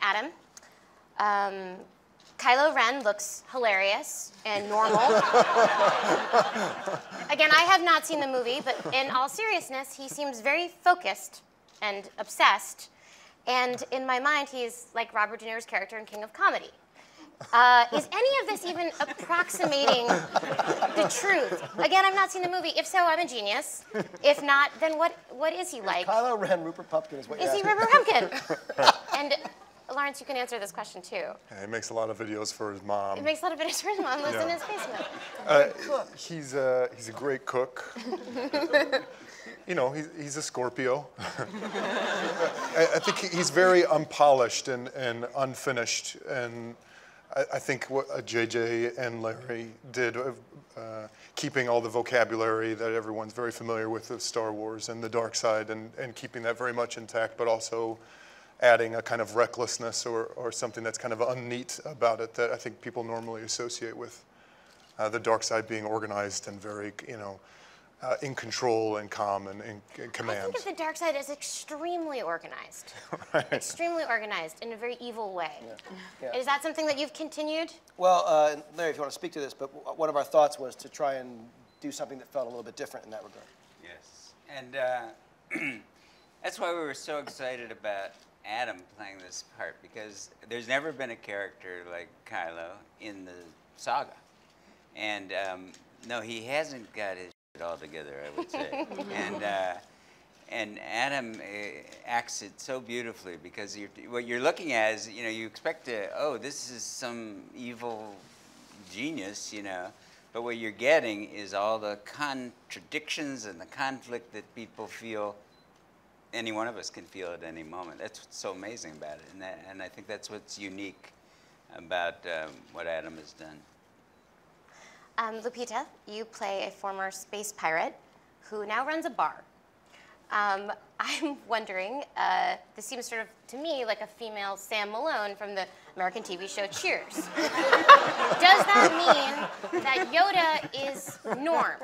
Adam, Kylo Ren looks hilarious and normal. Again, I have not seen the movie, but in all seriousness, he seems very focused and obsessed. And in my mind, he's like Robert De Niro's character in King of Comedy. Is any of this even approximating the truth? Again, I've not seen the movie. If so, I'm a genius. If not, then what is he like? Kylo Ren, Rupert Pupkin is what you're asking. Is he Rupert Pumpkin? And Lawrence, you can answer this question too. Yeah, he makes a lot of videos for his mom. He makes a lot of videos for his mom. Lives in his basement. He's a great cook. You know, he's a Scorpio. I think he's very unpolished and unfinished, and I think what JJ and Larry did, keeping all the vocabulary that everyone's very familiar with of Star Wars and the dark side, and keeping that very much intact, but also adding a kind of recklessness or something that's kind of unneat about it that I think people normally associate with the dark side being organized and very, you know, in control and calm and in command. I think of the dark side as extremely organized. Right. Extremely organized in a very evil way. Yeah. Yeah. Is that something that you've continued? Well, Larry, if you want to speak to this, but one of our thoughts was to try and do something that felt a little bit different in that regard. Yes, and that's why we were so excited about Adam playing this part, because there's never been a character like Kylo in the saga. And no, he hasn't got his shit all together, I would say. And Adam acts it so beautifully, because what you're looking at is, you know, you expect to, oh, this is some evil genius, you know, but what you're getting is all the contradictions and the conflict that people feel. Any one of us can feel at any moment. That's what's so amazing about it, and I think that's what's unique about what Adam has done. Lupita, you play a former space pirate who now runs a bar. I'm wondering, this seems sort of, to me, like a female Sam Malone from the American TV show Cheers. Does that mean that Yoda is Norm?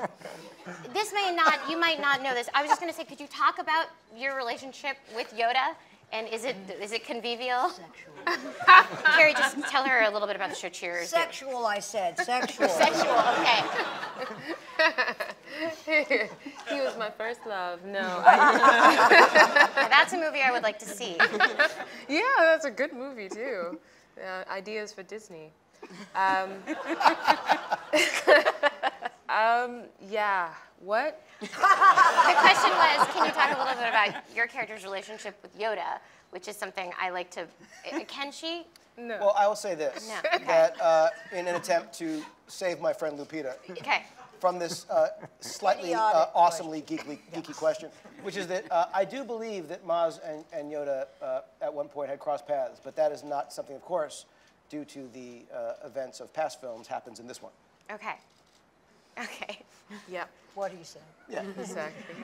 This may not, you might not know this. I was just going to say, could you talk about your relationship with Yoda? And is it convivial? Sexual. Carrie, just tell her a little bit about the show Cheers. Sexual, I said. Sexual. Sexual, okay. He was my first love. No. That's a movie I would like to see. Yeah, that's a good movie too. Ideas for Disney. Yeah. What? The question was, can you talk a little bit about your character's relationship with Yoda, which is something I like to. Can she? No. Well, I will say this, No, okay. that in an attempt to save my friend Lupita Okay. from this slightly Idiotic awesomely geeky question, which is that I do believe that Maz and Yoda at one point had crossed paths, but that is not something, of course, due to the events of past films, happens in this one. Okay. Okay. Yep. What do you say? Yeah. Exactly.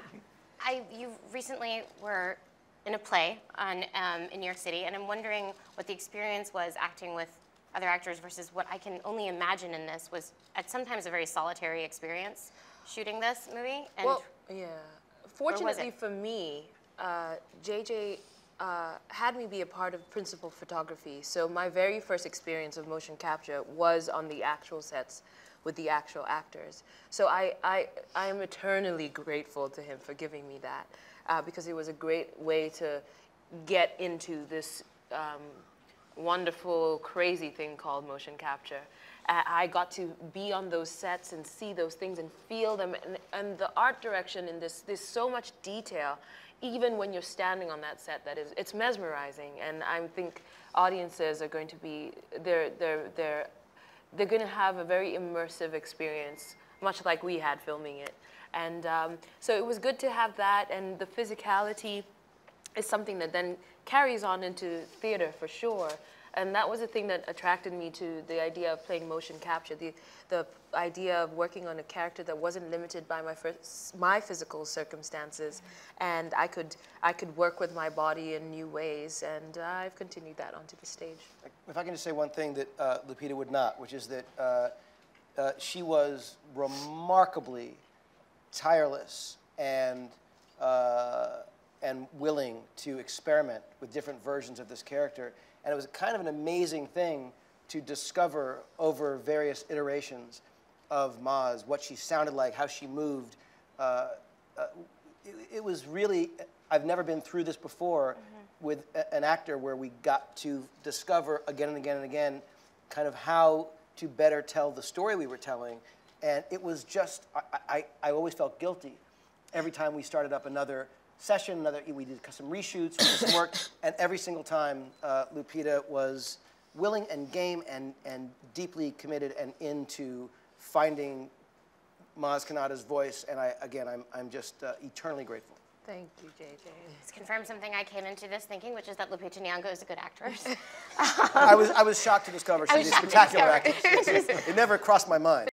You recently were in a play in New York City, and I'm wondering what the experience was acting with other actors versus what I can only imagine in this was at sometimes a very solitary experience shooting this movie. And Well, yeah. Fortunately for me, JJ had me be a part of principal photography. So my very first experience of motion capture was on the actual sets with the actual actors. So I am eternally grateful to him for giving me that, because it was a great way to get into this wonderful, crazy thing called motion capture. I got to be on those sets and see those things and feel them, and the art direction in this, there's so much detail, even when you're standing on that set, it's mesmerizing. And I think audiences are going to be, they're going to have a very immersive experience, much like we had filming it. And so it was good to have that, and the physicality is something that then carries on into theater for sure. And that was the thing that attracted me to the idea of playing motion capture, the idea of working on a character that wasn't limited by my physical circumstances, and I could work with my body in new ways, and I've continued that onto the stage. If I can just say one thing that Lupita would not, which is that she was remarkably tireless and and willing to experiment with different versions of this character. And it was kind of an amazing thing to discover over various iterations of Maz, what she sounded like, how she moved. It was really, I've never been through this before with an actor where we got to discover again and again and again kind of how to better tell the story we were telling. And it was just, I always felt guilty every time we started up another session, we did some reshoots, we did some work, and every single time Lupita was willing and game and deeply committed and into finding Maz Kanata's voice, and I'm just eternally grateful. Thank you, JJ. It's confirmed something I came into this thinking, which is that Lupita Nyong'o is a good actress. I was shocked to discover she's a spectacular actress. It never crossed my mind.